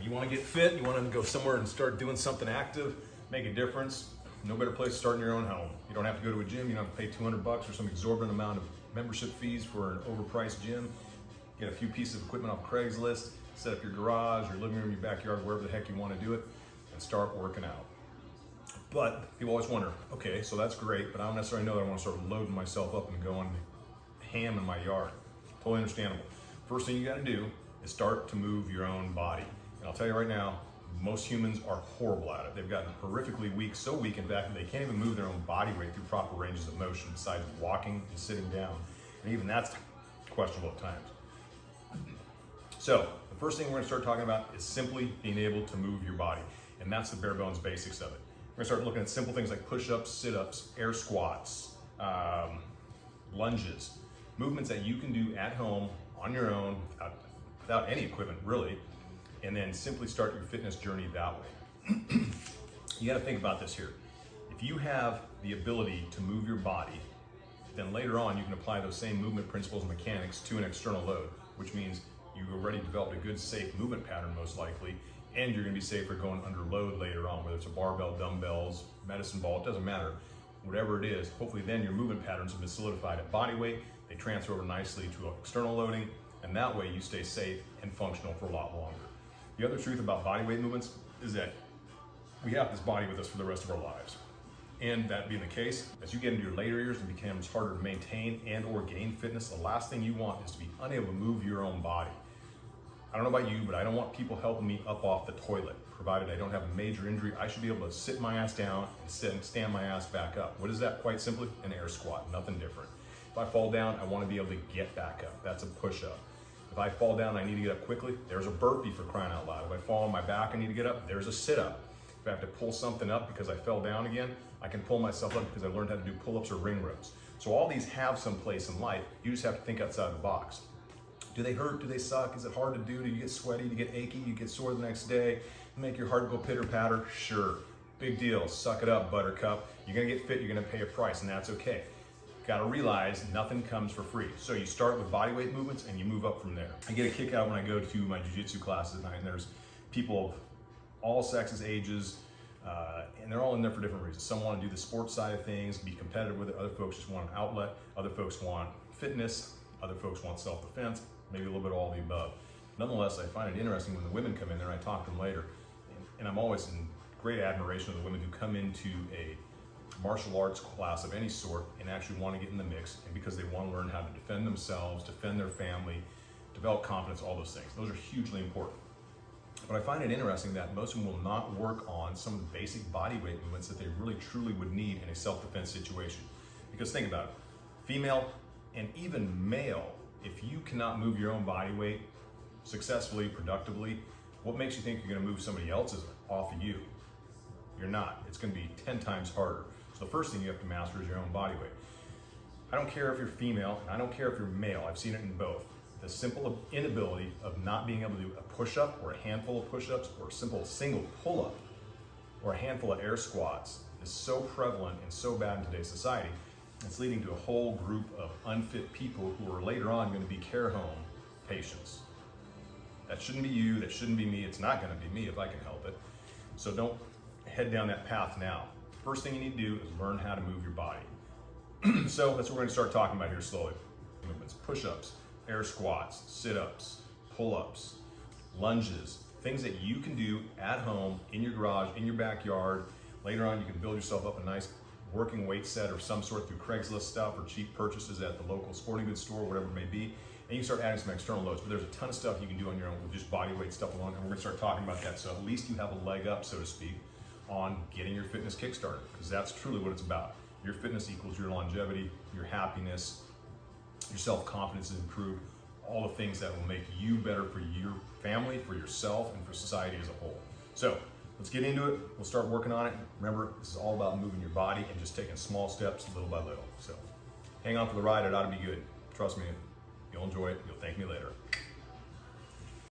You want to get fit, you want to go somewhere and start doing something active, make a difference. No better place to start in your own home. You don't have to go to a gym, you don't have to pay $200 or some exorbitant amount of membership fees for an overpriced gym. Get a few pieces of equipment off Craigslist, set up your garage, your living room, your backyard, wherever the heck you want to do it, and start working out. But people always wonder, okay, so that's great, but I don't necessarily know that I want to start loading myself up and going ham in my yard. Totally understandable. First thing you got to do is start to move your own body. And I'll tell you right now, most humans are horrible at it. They've gotten horrifically weak, so weak in fact that they can't even move their own body weight through proper ranges of motion besides walking and sitting down. And even that's questionable at times. So the first thing we're gonna start talking about is simply being able to move your body. And that's the bare bones basics of it. We're gonna start looking at simple things like push-ups, sit-ups, air squats, lunges, movements that you can do at home on your own without any equipment really, and then simply start your fitness journey that way. You gotta think about this here. If you have the ability to move your body, then later on you can apply those same movement principles and mechanics to an external load, which means you've already developed a good safe movement pattern most likely, and you're gonna be safer going under load later on, whether it's a barbell, dumbbells, medicine ball, it doesn't matter. Whatever it is, hopefully then your movement patterns have been solidified at body weight, they transfer over nicely to external loading, and that way you stay safe and functional for a lot longer. The other truth about body weight movements is that we have this body with us for the rest of our lives. And that being the case, as you get into your later years, it becomes harder to maintain and or gain fitness. The last thing you want is to be unable to move your own body. I don't know about you, but I don't want people helping me up off the toilet. Provided I don't have a major injury, I should be able to sit my ass down and stand my ass back up. What is that? Quite simply, an air squat, nothing different. If I fall down, I want to be able to get back up. That's a push-up. If I fall down, I need to get up quickly. There's a burpee for crying out loud. If I fall on my back, I need to get up. There's a sit-up. If I have to pull something up because I fell down again, I can pull myself up because I learned how to do pull-ups or ring rows. So all these have some place in life. You just have to think outside the box. Do they hurt? Do they suck? Is it hard to do? Do you get sweaty? Do you get achy? Do you get sore the next day? Make your heart go pitter-patter? Sure. Big deal. Suck it up, buttercup. You're gonna get fit, you're gonna pay a price, and that's okay. Got to realize nothing comes for free. So you start with body weight movements and you move up from there. I get a kick out when I go to my jiu-jitsu classes at night, and there's people of all sexes, ages, and they're all in there for different reasons. Some want to do the sports side of things, be competitive with it. Other folks just want an outlet. Other folks want fitness. Other folks want self-defense, maybe a little bit of all the above. Nonetheless, I find it interesting when the women come in there and I talk to them later. And I'm always in great admiration of the women who come into a martial arts class of any sort and actually want to get in the mix, and because they want to learn how to defend themselves, defend their family, develop confidence, all those things. Those are hugely important. But I find it interesting that most of them will not work on some of the basic body weight movements that they really truly would need in a self-defense situation. Because think about it, female and even male, if you cannot move your own body weight successfully, productively, what makes you think you're going to move somebody else's off of you? You're not. It's going to be 10 times harder. So the first thing you have to master is your own body weight. I don't care if you're female, and I don't care if you're male. I've seen it in both. The simple inability of not being able to do a push-up or a handful of push-ups or a simple single pull-up or a handful of air squats is so prevalent and so bad in today's society. It's leading to a whole group of unfit people who are later on going to be care home patients. That shouldn't be you, that shouldn't be me. It's not going to be me if I can help it. So don't head down that path now. First thing you need to do is learn how to move your body. So that's what we're going to start talking about here slowly. Movements, push-ups, air squats, sit-ups, pull-ups, lunges, things that you can do at home, in your garage, in your backyard. Later on, you can build yourself up a nice working weight set of some sort through Craigslist stuff or cheap purchases at the local sporting goods store, whatever it may be. And you can start adding some external loads, but there's a ton of stuff you can do on your own with just body weight stuff alone, and we're gonna start talking about that. So at least you have a leg up, so to speak, on getting your fitness kickstarted, because that's truly what it's about. Your fitness equals your longevity, your happiness, your self-confidence is improved, all the things that will make you better for your family, for yourself, and for society as a whole. So let's get into it. We'll start working on it. Remember, this is all about moving your body and just taking small steps little by little. So hang on for the ride. It ought to be good. Trust me, you'll enjoy it. You'll thank me later.